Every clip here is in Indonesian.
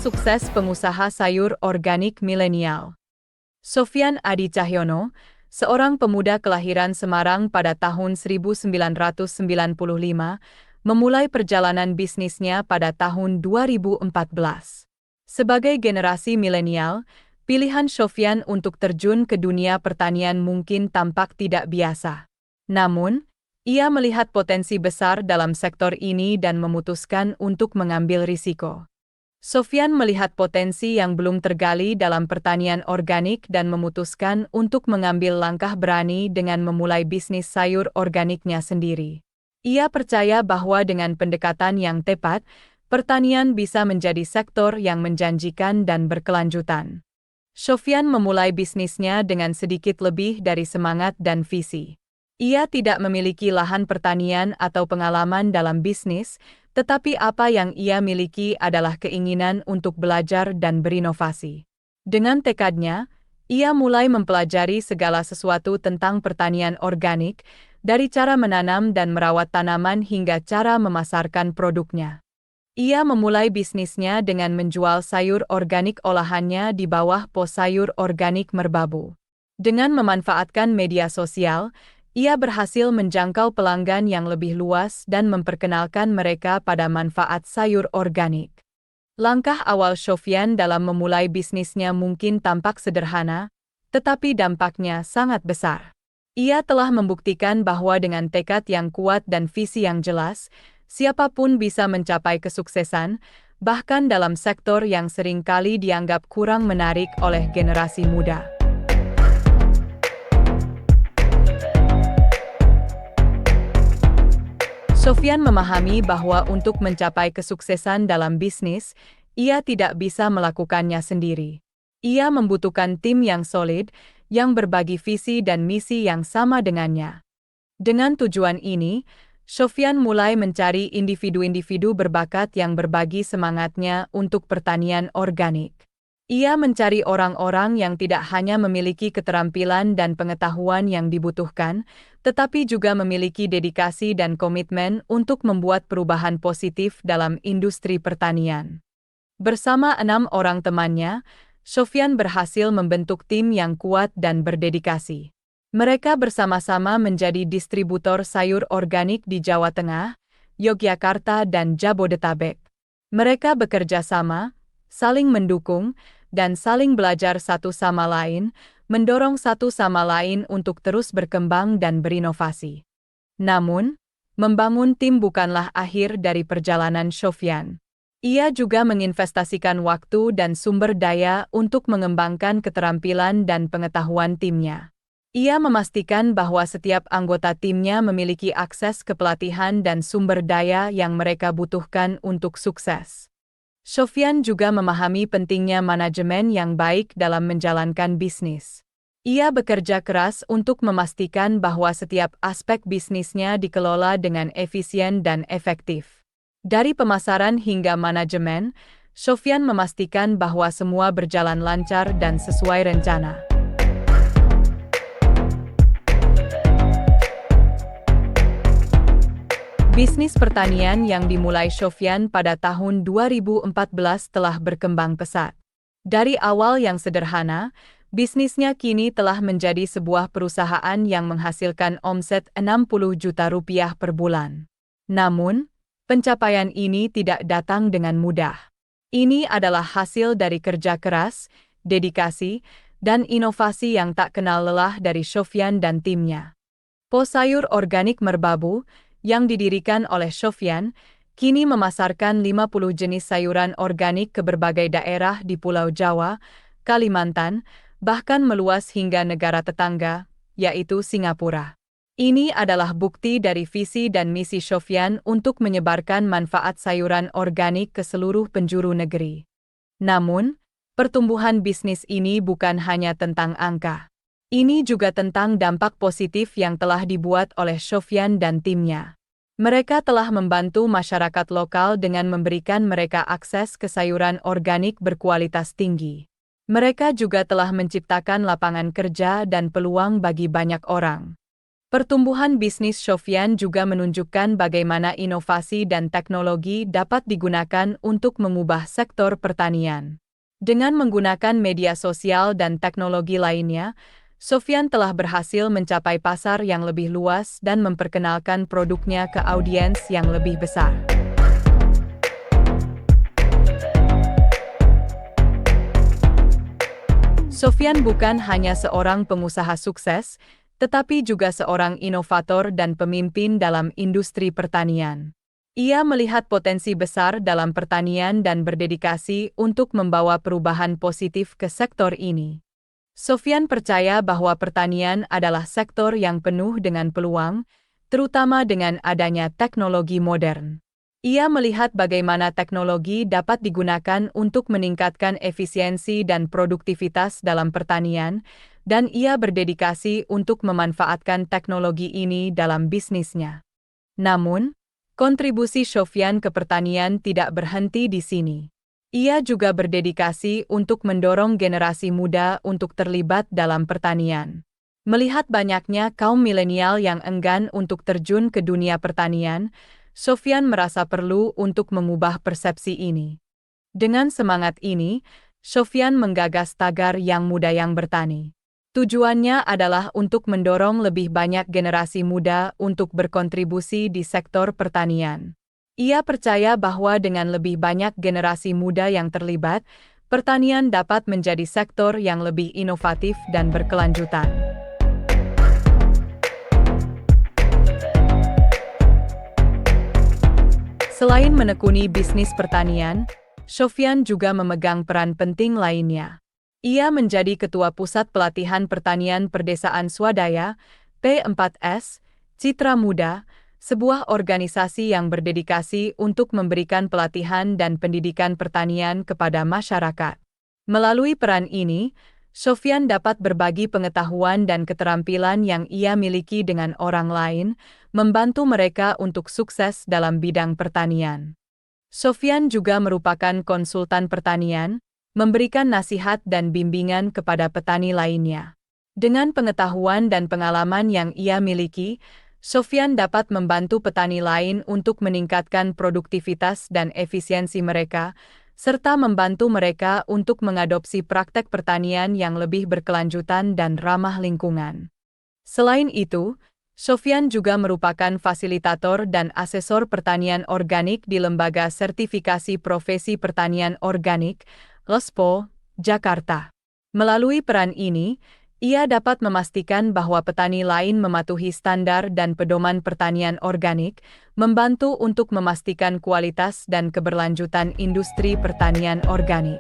sukses pengusaha sayur organik milenial. Sofyan Adi Cahyono, seorang pemuda kelahiran Semarang pada tahun 1995, memulai perjalanan bisnisnya pada tahun 2014. Sebagai generasi milenial, pilihan Sofyan untuk terjun ke dunia pertanian mungkin tampak tidak biasa. Namun, ia melihat potensi besar dalam sektor ini dan memutuskan untuk mengambil risiko. Sofyan melihat potensi yang belum tergali dalam pertanian organik dan memutuskan untuk mengambil langkah berani dengan memulai bisnis sayur organiknya sendiri. Ia percaya bahwa dengan pendekatan yang tepat, pertanian bisa menjadi sektor yang menjanjikan dan berkelanjutan. Sofyan memulai bisnisnya dengan sedikit lebih dari semangat dan visi. Ia tidak memiliki lahan pertanian atau pengalaman dalam bisnis, tetapi apa yang ia miliki adalah keinginan untuk belajar dan berinovasi. Dengan tekadnya, ia mulai mempelajari segala sesuatu tentang pertanian organik, dari cara menanam dan merawat tanaman hingga cara memasarkan produknya. Ia memulai bisnisnya dengan menjual sayur organik olahannya di bawah pos sayur organik Merbabu. Dengan memanfaatkan media sosial, ia berhasil menjangkau pelanggan yang lebih luas dan memperkenalkan mereka pada manfaat sayur organik. Langkah awal Sofyan dalam memulai bisnisnya mungkin tampak sederhana, tetapi dampaknya sangat besar. Ia telah membuktikan bahwa dengan tekad yang kuat dan visi yang jelas, siapapun bisa mencapai kesuksesan, bahkan dalam sektor yang seringkali dianggap kurang menarik oleh generasi muda. Sofyan memahami bahwa untuk mencapai kesuksesan dalam bisnis, ia tidak bisa melakukannya sendiri. Ia membutuhkan tim yang solid, yang berbagi visi dan misi yang sama dengannya. Dengan tujuan ini, Sofyan mulai mencari individu-individu berbakat yang berbagi semangatnya untuk pertanian organik. Ia mencari orang-orang yang tidak hanya memiliki keterampilan dan pengetahuan yang dibutuhkan, tetapi juga memiliki dedikasi dan komitmen untuk membuat perubahan positif dalam industri pertanian. Bersama 6 orang temannya, Sofyan berhasil membentuk tim yang kuat dan berdedikasi. Mereka bersama-sama menjadi distributor sayur organik di Jawa Tengah, Yogyakarta, dan Jabodetabek. Mereka bekerja sama, saling mendukung, dan saling belajar satu sama lain, mendorong satu sama lain untuk terus berkembang dan berinovasi. Namun, membangun tim bukanlah akhir dari perjalanan Sofyan. Ia juga menginvestasikan waktu dan sumber daya untuk mengembangkan keterampilan dan pengetahuan timnya. Ia memastikan bahwa setiap anggota timnya memiliki akses ke pelatihan dan sumber daya yang mereka butuhkan untuk sukses. Sofyan juga memahami pentingnya manajemen yang baik dalam menjalankan bisnis. Ia bekerja keras untuk memastikan bahwa setiap aspek bisnisnya dikelola dengan efisien dan efektif. Dari pemasaran hingga manajemen, Sofyan memastikan bahwa semua berjalan lancar dan sesuai rencana. Bisnis pertanian yang dimulai Sofyan pada tahun 2014 telah berkembang pesat. Dari awal yang sederhana, bisnisnya kini telah menjadi sebuah perusahaan yang menghasilkan omset 60 juta rupiah per bulan. Namun, pencapaian ini tidak datang dengan mudah. Ini adalah hasil dari kerja keras, dedikasi, dan inovasi yang tak kenal lelah dari Sofyan dan timnya. Pos sayur organik Merbabu, yang didirikan oleh Sofyan, kini memasarkan 50 jenis sayuran organik ke berbagai daerah di Pulau Jawa, Kalimantan, bahkan meluas hingga negara tetangga, yaitu Singapura. Ini adalah bukti dari visi dan misi Sofyan untuk menyebarkan manfaat sayuran organik ke seluruh penjuru negeri. Namun, pertumbuhan bisnis ini bukan hanya tentang angka. Ini juga tentang dampak positif yang telah dibuat oleh Sofyan dan timnya. Mereka telah membantu masyarakat lokal dengan memberikan mereka akses ke sayuran organik berkualitas tinggi. Mereka juga telah menciptakan lapangan kerja dan peluang bagi banyak orang. Pertumbuhan bisnis Sofyan juga menunjukkan bagaimana inovasi dan teknologi dapat digunakan untuk mengubah sektor pertanian. Dengan menggunakan media sosial dan teknologi lainnya, Sofyan telah berhasil mencapai pasar yang lebih luas dan memperkenalkan produknya ke audiens yang lebih besar. Sofyan bukan hanya seorang pengusaha sukses, tetapi juga seorang inovator dan pemimpin dalam industri pertanian. Ia melihat potensi besar dalam pertanian dan berdedikasi untuk membawa perubahan positif ke sektor ini. Sofyan percaya bahwa pertanian adalah sektor yang penuh dengan peluang, terutama dengan adanya teknologi modern. Ia melihat bagaimana teknologi dapat digunakan untuk meningkatkan efisiensi dan produktivitas dalam pertanian, dan ia berdedikasi untuk memanfaatkan teknologi ini dalam bisnisnya. Namun, kontribusi Sofyan ke pertanian tidak berhenti di sini. Ia juga berdedikasi untuk mendorong generasi muda untuk terlibat dalam pertanian. Melihat banyaknya kaum milenial yang enggan untuk terjun ke dunia pertanian, Sofyan merasa perlu untuk mengubah persepsi ini. Dengan semangat ini, Sofyan menggagas tagar Yang Muda Yang Bertani. Tujuannya adalah untuk mendorong lebih banyak generasi muda untuk berkontribusi di sektor pertanian. Ia percaya bahwa dengan lebih banyak generasi muda yang terlibat, pertanian dapat menjadi sektor yang lebih inovatif dan berkelanjutan. Selain menekuni bisnis pertanian, Sofyan juga memegang peran penting lainnya. Ia menjadi Ketua Pusat Pelatihan Pertanian Perdesaan Swadaya, P4S, Citra Muda, sebuah organisasi yang berdedikasi untuk memberikan pelatihan dan pendidikan pertanian kepada masyarakat. Melalui peran ini, Sofyan dapat berbagi pengetahuan dan keterampilan yang ia miliki dengan orang lain, membantu mereka untuk sukses dalam bidang pertanian. Sofyan juga merupakan konsultan pertanian, memberikan nasihat dan bimbingan kepada petani lainnya. Dengan pengetahuan dan pengalaman yang ia miliki, Sofyan dapat membantu petani lain untuk meningkatkan produktivitas dan efisiensi mereka, serta membantu mereka untuk mengadopsi praktek pertanian yang lebih berkelanjutan dan ramah lingkungan. Selain itu, Sofyan juga merupakan fasilitator dan asesor pertanian organik di Lembaga Sertifikasi Profesi Pertanian Organik, LESPO, Jakarta. Melalui peran ini, ia dapat memastikan bahwa petani lain mematuhi standar dan pedoman pertanian organik, membantu untuk memastikan kualitas dan keberlanjutan industri pertanian organik.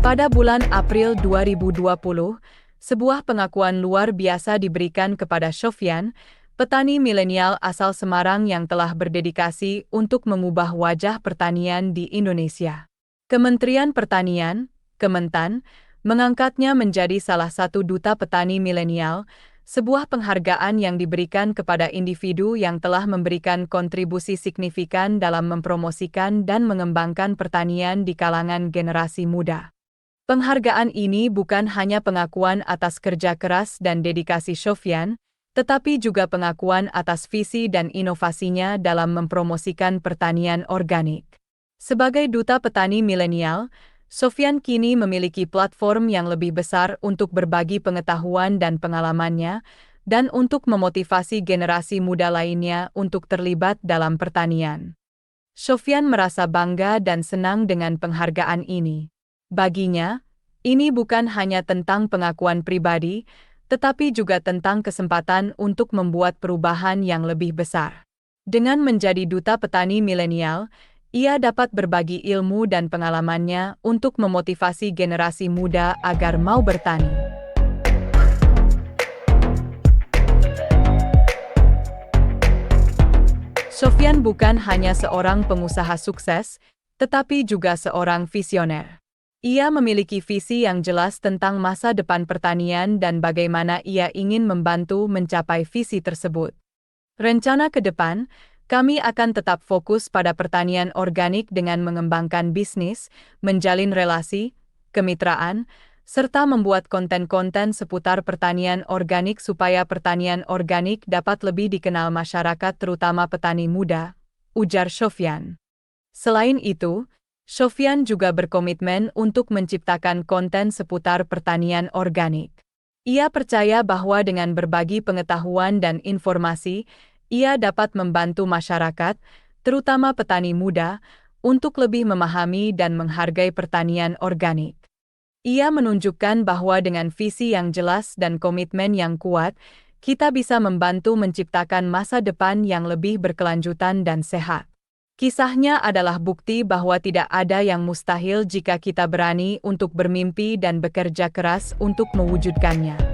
Pada bulan April 2020, sebuah pengakuan luar biasa diberikan kepada Sofyan, petani milenial asal Semarang yang telah berdedikasi untuk mengubah wajah pertanian di Indonesia. Kementerian Pertanian, Kementan, mengangkatnya menjadi salah satu duta petani milenial, sebuah penghargaan yang diberikan kepada individu yang telah memberikan kontribusi signifikan dalam mempromosikan dan mengembangkan pertanian di kalangan generasi muda. Penghargaan ini bukan hanya pengakuan atas kerja keras dan dedikasi Sofyan, tetapi juga pengakuan atas visi dan inovasinya dalam mempromosikan pertanian organik. Sebagai duta petani milenial, Sofyan kini memiliki platform yang lebih besar untuk berbagi pengetahuan dan pengalamannya, dan untuk memotivasi generasi muda lainnya untuk terlibat dalam pertanian. Sofyan merasa bangga dan senang dengan penghargaan ini. Baginya, ini bukan hanya tentang pengakuan pribadi, tetapi juga tentang kesempatan untuk membuat perubahan yang lebih besar. Dengan menjadi duta petani milenial, ia dapat berbagi ilmu dan pengalamannya untuk memotivasi generasi muda agar mau bertani. Sofyan bukan hanya seorang pengusaha sukses, tetapi juga seorang visioner. Ia memiliki visi yang jelas tentang masa depan pertanian dan bagaimana ia ingin membantu mencapai visi tersebut. Rencana ke depan, kami akan tetap fokus pada pertanian organik dengan mengembangkan bisnis, menjalin relasi, kemitraan, serta membuat konten-konten seputar pertanian organik supaya pertanian organik dapat lebih dikenal masyarakat terutama petani muda, ujar Sofyan. Selain itu, Sofyan juga berkomitmen untuk menciptakan konten seputar pertanian organik. Ia percaya bahwa dengan berbagi pengetahuan dan informasi, ia dapat membantu masyarakat, terutama petani muda, untuk lebih memahami dan menghargai pertanian organik. Ia menunjukkan bahwa dengan visi yang jelas dan komitmen yang kuat, kita bisa membantu menciptakan masa depan yang lebih berkelanjutan dan sehat. Kisahnya adalah bukti bahwa tidak ada yang mustahil jika kita berani untuk bermimpi dan bekerja keras untuk mewujudkannya.